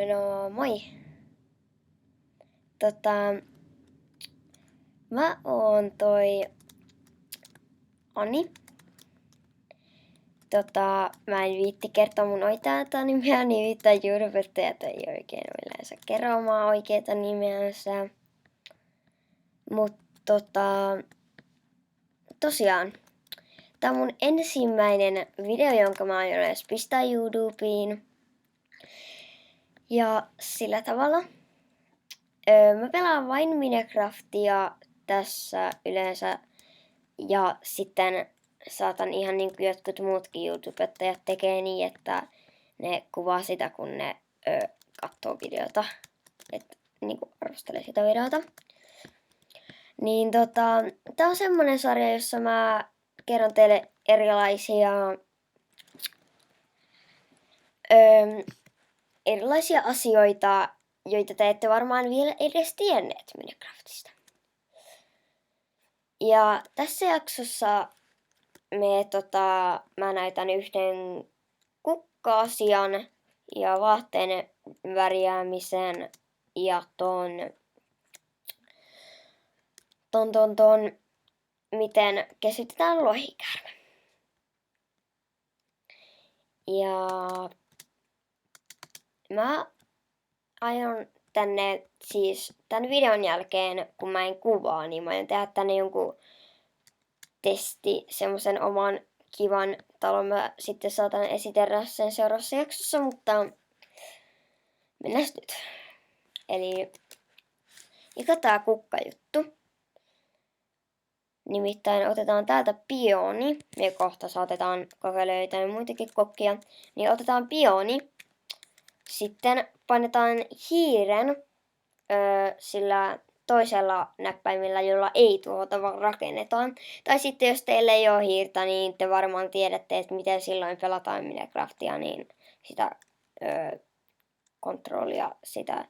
No moi. Tota, mä oon toi Ani. Mä en viitti kertoa mun oikeata nimeä, nimittäin juuripettajat ei oikein yleensä kerro omaa oikeata nimeänsä. Mut tosiaan, tää on mun ensimmäinen video, jonka mä aion edes pistää YouTubeen. Ja sillä tavalla. Mä pelaan vain Minecraftia tässä yleensä. Ja sitten saatan ihan niin kuin jotkut muutkin YouTubettajat tekee niin, että ne kuvaa sitä, kun ne katsoo videota. Että niinku arvostelee sitä videota. Niin tää on semmonen sarja, jossa mä kerron teille erilaisia asioita, joita te ette varmaan vielä edes tienneet Minecraftista. Ja tässä jaksossa mä näytän yhden kukka-asian ja vaatteen värjäämisen ja miten kesytetään lohikäärme. Ja mä aion tänne siis tän videon jälkeen, kun mä en kuvaa, niin mä aion tehdä tänne jonkun semmosen oman kivan talon. Mä sitten saatan esitellä sen seuraavassa jaksossa, mutta mennään nyt. Eli mikä tää kukkajuttu? Nimittäin otetaan täältä pioni. Me kohta saatetaan kokeilla jotain muitakin kokkia. Niin otetaan pioni. Sitten painetaan hiiren sillä toisella näppäimellä, jolla ei tuhota, vaan rakennetaan. Tai sitten jos teillä ei ole hiirtä, niin te varmaan tiedätte, että miten silloin pelataan Minecraftia, niin sitä kontrollia, sitä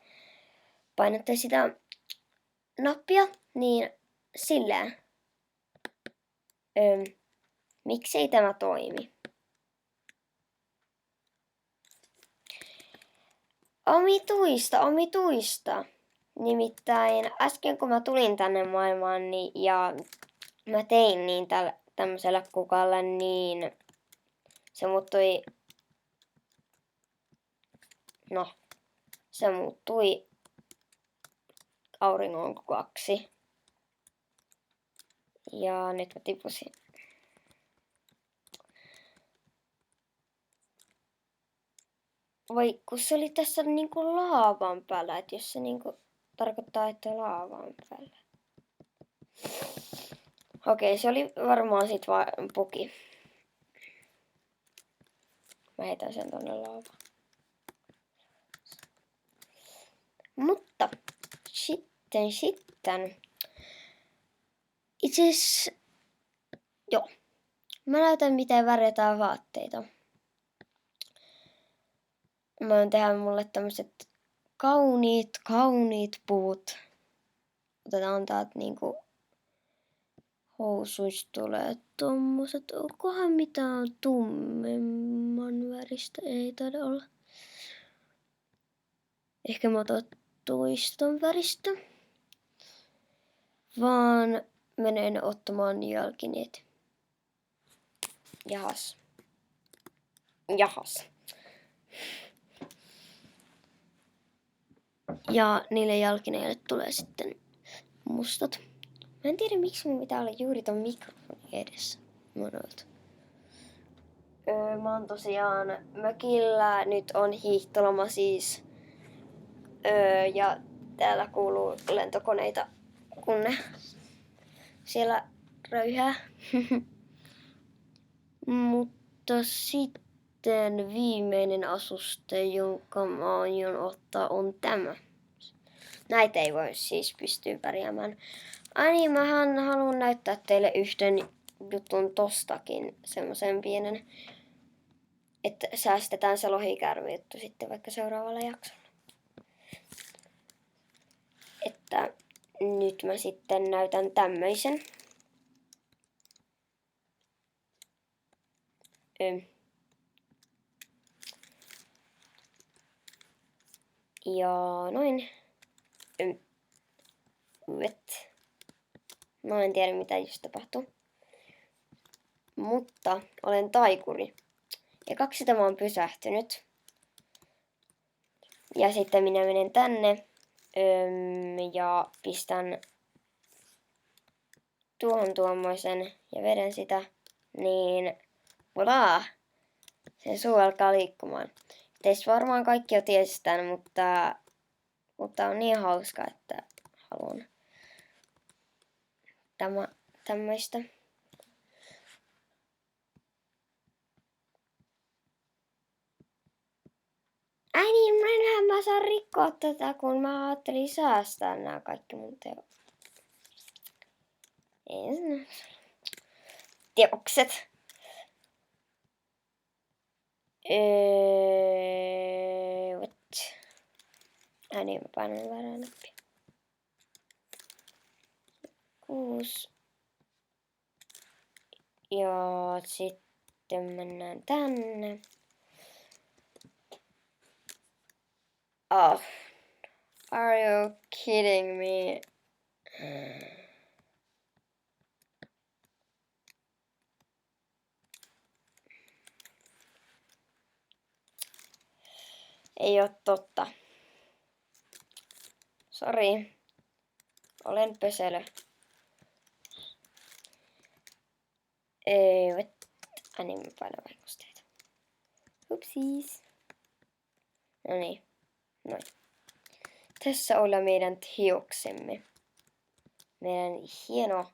painatte sitä nappia, niin silleen. Miksei tämä toimi? Omituista. Nimittäin äsken kun mä tulin tänne maailmaan ja mä tein niin tämmöisellä kukalla, niin se muuttui auringonkukaksi. Ja nyt mä tipusin. Vai kun se oli tässä niinku laavan päällä, että jos se niinku tarkoittaa, että laavan päällä. Okei, se oli varmaan sit vaan puki. Mä heitän sen tonne laavaan. Mutta sitten. Itse asiassa, joo. Mä näytän miten värjätään vaatteita. Mä oon tehdä mulle tämmöset kauniit puvut. Otetaan täältä niinku housuista tulee tommoset. Onkohan mitään tummemman väristä? Ei taida olla. Ehkä mä otan toiston väristä. Vaan menen ottamaan jalkineet. Jahas. Ja niille jalkineille tulee sitten mustat. Mä en tiedä miksi mun pitää olla juuri ton mikrofonin edessä. Mä oon tosiaan mökillä. Nyt on hiihtoloma siis. Ja täällä kuuluu lentokoneita, kun ne siellä röyhää. Mutta sitten viimeinen asuste, jonka mä aion ottaa, on tämä. Näitä ei voi siis pystyä pärjäämään. Ai niin, mähän haluan näyttää teille yhden jutun tostakin, semmosen pienen, että säästetään se lohikäärme juttu sitten vaikka seuraavalla jaksolla. Että nyt mä sitten näytän tämmöisen. Ja noin. Mä en tiedä mitä just tapahtuu. Mutta olen taikuri. Ja 2 tämä on pysähtynyt. Ja sitten minä menen tänne ja pistän tuohon tuommoisen ja vedän sitä. Niin voilà! Se suu alkaa liikkumaan. Teistä varmaan kaikki jo tiesi tämän, mutta on niin hauska, että haluan tämmöistä. Ai niin, enhän mä saa rikkoa tätä, kun mä ajattelin säästää nämä kaikki mun teokset. Ai niin, mä painan väärää nappia. 6. Ja sitten mennään tänne. Oh, are you kidding me? Ei oo totta. Sori. Olen pöselö. Ai niin, mä painan vaikusteita. Upsiis. No niin. Noin. Tässä ollaan meidän teoksemme. Meidän hieno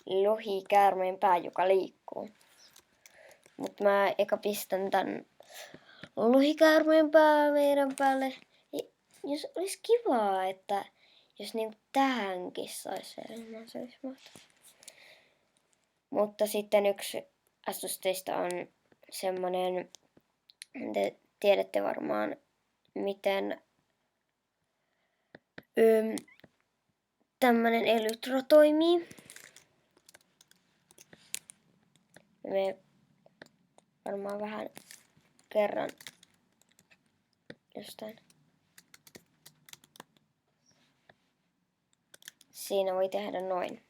lohikäärmeen pää, joka liikkuu. Mut mä eka pistän tän lohikäärmeen pää meidän päälle. Jos olisi kivaa, että jos niinku tähänkin saisi elämään, se olisi mahtavaa. Mutta sitten yksi asusteista on semmonen, te tiedätte varmaan miten tämmönen elytra toimii. Me varmaan vähän kerran jostain. Siinä voi tehdä noin.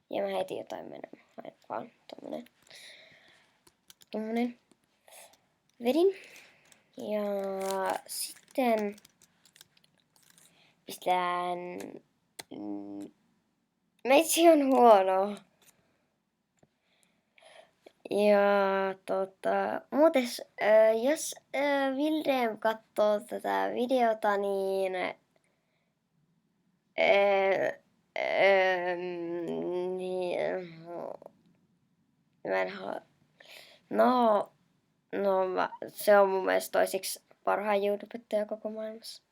Ja mä heti jotain menemään. Vaan tommonen. Vedin. Ja sitten pistään... Meitsi on huono. Ja muuten jos Vilde katsoo tätä videota, niin mä en se on mun mielestä toisiksi parhaan YouTubettaja koko maailmassa.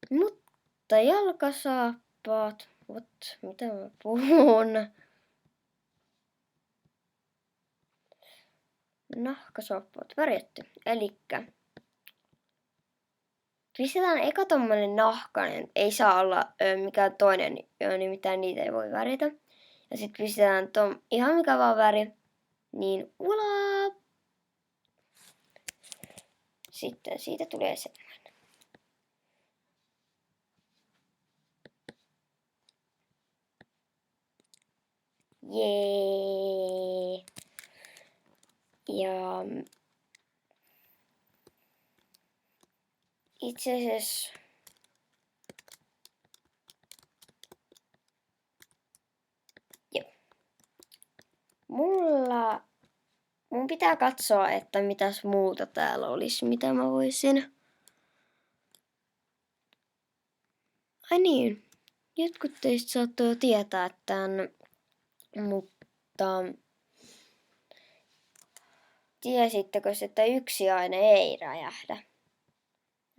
Mutta jalkasaappaat, mitä mä puhun? Nahkasaappaat värjätty. Elikkä pistetään eka tommonen nahkainen, ei saa olla mikään toinen, nimittäin niitä ei voi värjätä. Ja sit pistetään ihan mikä vaan väri, niin voilà! Sitten siitä tulee semmoinen. Jee! Ja itse asiassa mun pitää katsoa, että mitäs muuta täällä olisi, mitä mä voisin. Ai niin, jotkut teistä saattoi jo tietää tämän, mutta tiesittekö, että yksi aine ei räjähdä?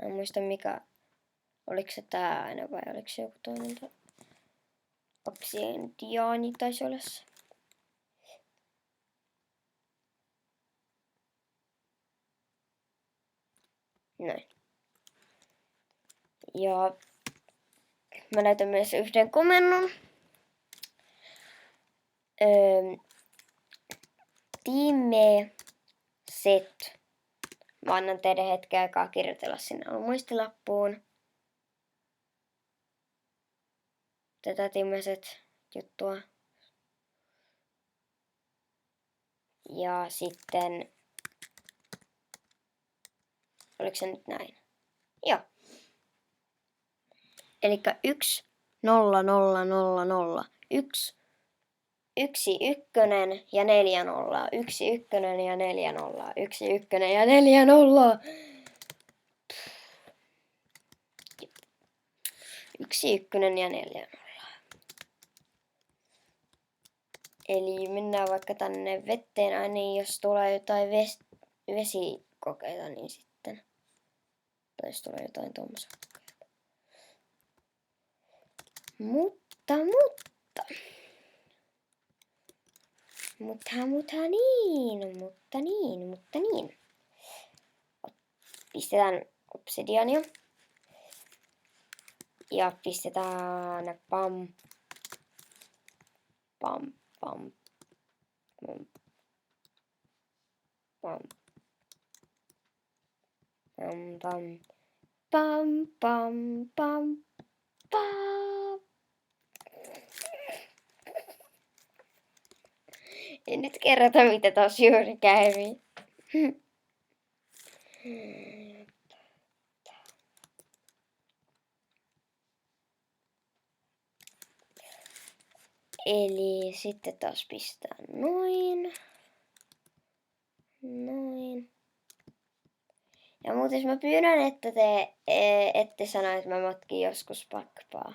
Mä en muista oliko se tää aine vai oliko se joku toinen. Oksidiaani taisi olla se. Näin. Ja mä näytän myös yhden komennon. Time set Mä annan teidän hetken aikaa kirjoitella sinne muistilappuun. Tätä Timmeset juttua. Ja sitten... Oliko se nyt näin? Joo. Elikkä 1, 0, 0, 0, 0. 1, 1, 1 ja 4 nollaa. 1, 1 ja 4 nollaa. 1, 1 ja 4 nollaa. 1, 1 ja 4 nollaa. Eli mennään vaikka tänne vetteen aina, jos tulee jotain vesikokeita, niin sitten. Tai jos tulee jotain tommosia kokeita. Mutta niin. Pistetään obsidiania. Ja pistetään pam. Pam. Pam. Pam. Pam. Pam. Pam. Pam. Pam. Pam. Pam. En nyt kerrota, mitä tos juuri kävi. Eli sitten taas pistää noin. Noin. Ja muuten mä pyydän, että te ette sano, että mä matkin joskus pakpaa.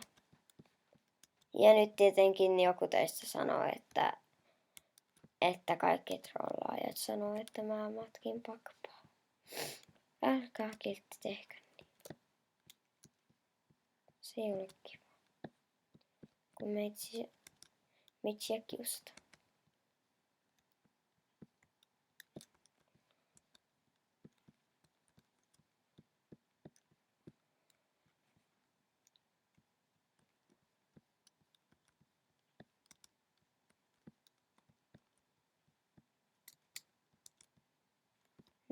Ja nyt tietenkin joku teistä sanoo, että kaikki trollaajat sanoo, että mä matkin pakpaa. Älkää kiltti tehkö niin. Se ei ole kiva. Kun metsiä kiusata.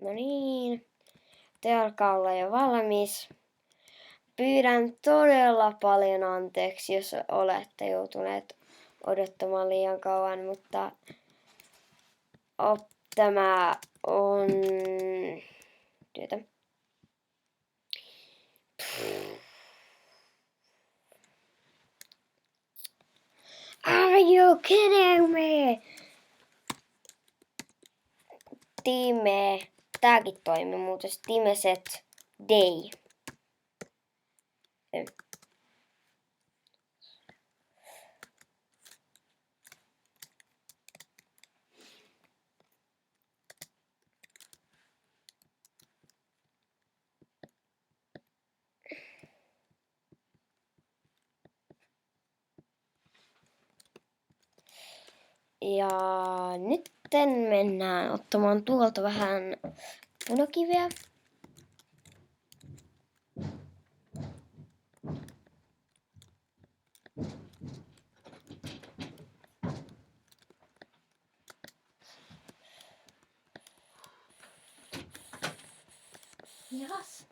No niin, te alkaa olla jo valmis. Pyydän todella paljon anteeksi, jos olette joutuneet odottamaan liian kauan, mutta tämä on työtä. Are you kidding me? Tääkin toimii muuten. Timeset day. Ja nytten mennään ottamaan tuolta vähän punakiveä. Jahas,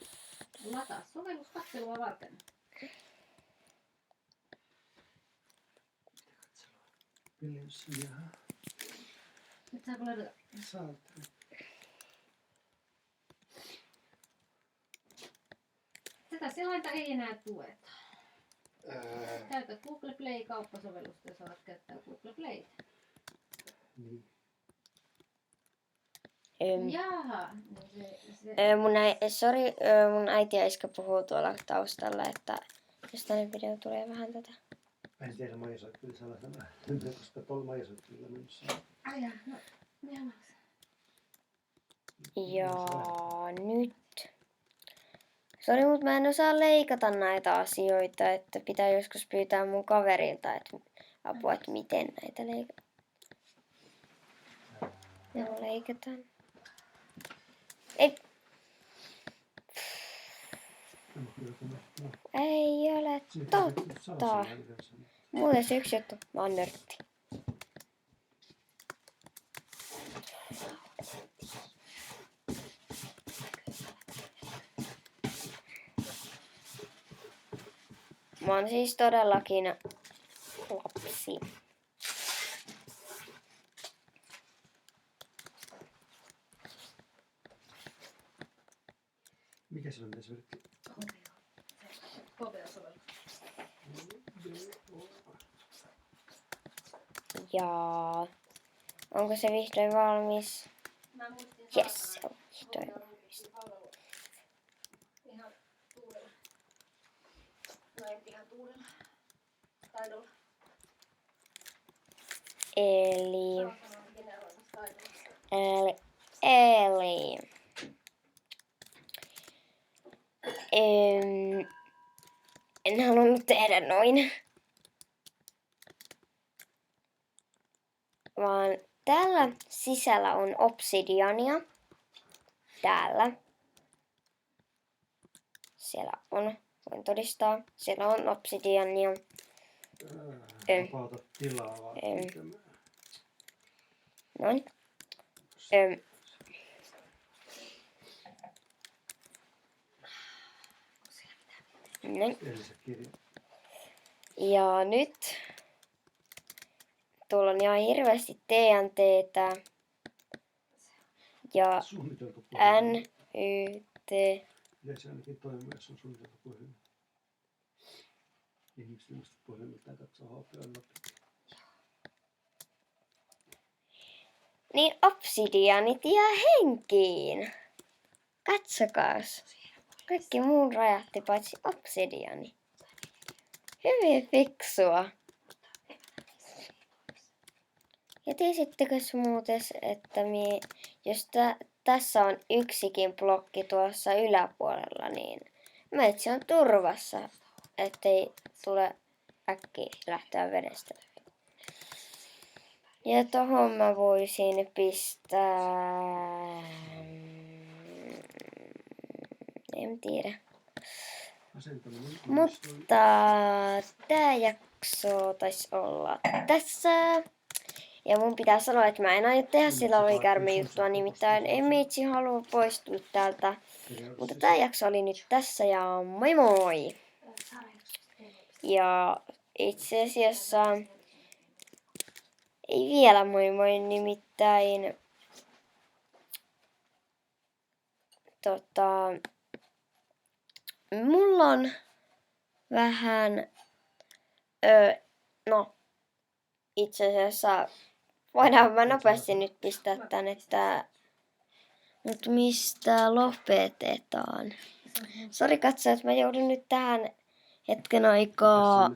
lataa sovellus katselua varten. Nyt saako ladata? Saat. Tätä selainta ei enää tueta. Käytä Google Play kauppasovellusta ja saat käyttää Google Playtä. Niin. Jaha. Mun äiti ja iskä puhuu tuolla taustalla, että jos tänne video tulee vähän tätä. Mä en tiedä, Maija soitti kyllä sellaisena, koska tuolla Maija soitti kyllä menossa. Ai jaa, no, ihan Ja nyt. Sori, mutta mä en osaa leikata näitä asioita, että pitää joskus pyytää mun kaverilta apua, että miten näitä leikataan. Joo, leikataan. Ei. Ei ole totta. Muuten se yksi juttu. Mä oon nörtti. Mä oon siis todellakin lapsi. Mikä se on esimerkki? Hoteo-sovellus. Ja onko se vihdoin valmis? Mä muistin Yes, se on vihdoin valmis. palvelu ihan tuurella. No ei ihan tuurella. Taidolla. Eli Saatanan generoimassa taidolla. Eli en halunnut tehdä noin. Vaan täällä sisällä on obsidiania. Täällä. Siellä on, voin todistaa, siellä on obsidiania. Vapauta tilaa vaan. Noin. Noin. Eli se kirja. Ja nyt tuolla on ihan hirveästi TNTtä ja Suunniteltu puhelu. NYT. Yleensä ainakin toimii, jos on suunniteltu puhelu. Ihmiset ilmeisesti puhelimilta ja katsoo HBO. Niin obsidianit jää henkiin. Katsokaas. Kaikki muun räjähti paitsi obsidiani. Hyvin fiksua. Ja tiesittekö muuten, että jos tässä on yksikin blokki tuossa yläpuolella, niin meitsi on turvassa, ettei tule äkkiä lähteä vedestä. Ja tohon mä voisin pistää... En tiedä. Mutta tää jakso taisi olla tässä. Ja mun pitää sanoa, että mä en aio tehdä sillä olikärme-juttua, nimittäin en itse halua poistua täältä. Mutta tää jakso oli nyt tässä ja moi moi! Ja itse asiassa ei vielä moi moi, nimittäin mulla on vähän itse asiassa voidaan mä nopeasti nyt pistää tän, että mut mistä lopetetaan. Sori katsojat, mä joudun nyt tähän hetken aikaa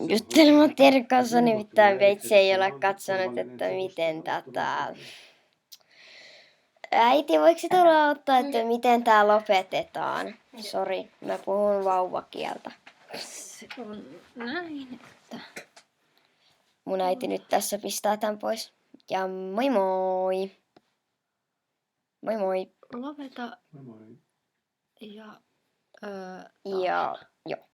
juttelemaan teidän kanssa, nimittäin veitsi ei ole katsonut, että miten tätä... Äiti, voiko se tulla auttaa, että miten tää lopetetaan? Sori, mä puhun vauvakieltä. Se on näin, että... Mun äiti nyt tässä pistää tän pois. Ja moi moi! Moi moi! Lopeta Moi moi. ja... Ja joo.